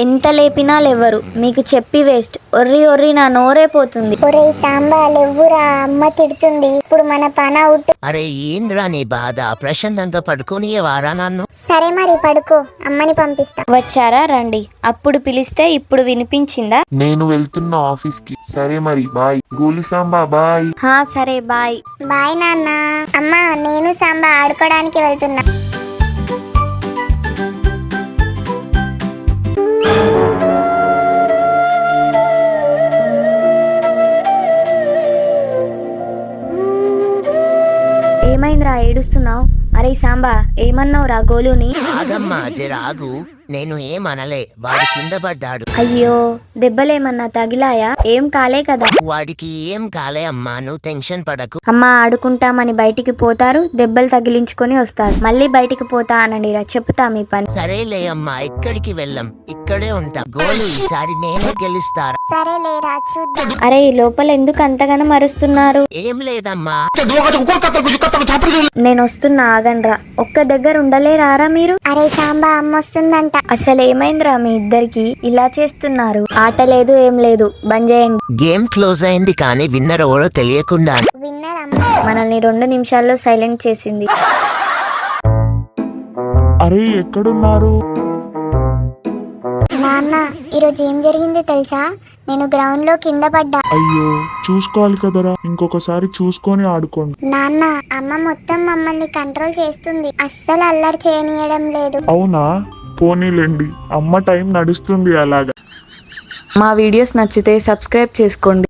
ఎంత లేపినా లేవరు, మీకు చెప్పి వేస్ట్. ఒర్రి ఒర్రి నా నోరే పోతుంది. ఒరే సాంబా లేవురా, అమ్మ తిడుతుంది. ఇప్పుడు మన పని అవుట్. అరే ఏంద్రా నీ బాధ, ప్రశాంతంగా పడుకొని వారా నన్ను. సరే మరి పడుకో, అమ్మని పంపిస్తా. వచ్చారా? రండి. అప్పుడు పిలిస్తే ఇప్పుడు వినిపించిందా? నేను వెళ్తున్నా ఆఫీస్ కి. సరే మరి బాయ్. గోలి సాంబా బాయ్. హా సరే బాయ్. బాయ్ నాన్న. అమ్మ నేను సాంబా ఆడుకోవడానికి వెళ్తున్నా. ఏమైందిరా ఏడుస్తున్నావు? అరే సాంబా ఏమన్నావురా గోలుని? ఆగమ్మా జరాగు, నేను ఏమనలే, వాడి కింద పడ్డాడు. అయ్యో దెబ్బలేమన్నా తగిలాయా? ఏం కాలే కదా? వాడికి ఏం కాలే అమ్మా, నువ్వు టెన్షన్ పడకు. అమ్మ ఆడుకుంటామని బయటికి పోతారు, దెబ్బలు తగిలించుకొని వస్తారు. మళ్ళీ బయటికి పోతా అనండిరా, చెప్తా మీ పని. సరేలే అమ్మా, ఎక్కడికి వెళ్ళం, ఇక్కడే ఉంటాం. గోలు ఈసారి నేనే గెలుస్తారా? సరే లేరా చూద్దాం. అరే ఈ లోపల ఎందుకు అంతగానో మరుస్తున్నారు? ఏం లేదమ్మా. నేను వస్తున్నా, ఆగండ్రా. ఒక్క దగ్గర ఉండలేరారా మీరు? అరే సాంబా అమ్మ వస్తుందంట. అసలు ఏమైందిరా మీ ఇద్దరికి ఇలా చేస్తున్నారు? ఆట లేదు ఏం లేదు, బంద్ చేయండి. గేమ్ క్లోజ్ అయింది కానీ విన్నర్ ఎవరో తెలియకుండా. విన్నర్ అమ్మ. మనల్ని 2 నిమిషాల్లో సైలెంట్ చేసింది. అరే ఎక్కడున్నారు? నాన్న ఈరోజు ఏం జరిగింది తెలుసా? నేను గ్రౌండ్ లో కింద పడ్డా. అయ్యో చూసుకోవాలి కదరా, ఇంకొకసారి చూసుకొని ఆడుకోండి. నాన్న అమ్మ మొత్తం మమ్మల్ని కంట్రోల్ చేస్తుంది, అస్సలు అల్లరి చేయనీయడం లేదు. అవునా? పోనీలేండి, అమ్మ టైం నడుస్తుంది అలాగా. మా వీడియోస్ నచ్చితే సబ్స్క్రైబ్ చేసుకోండి.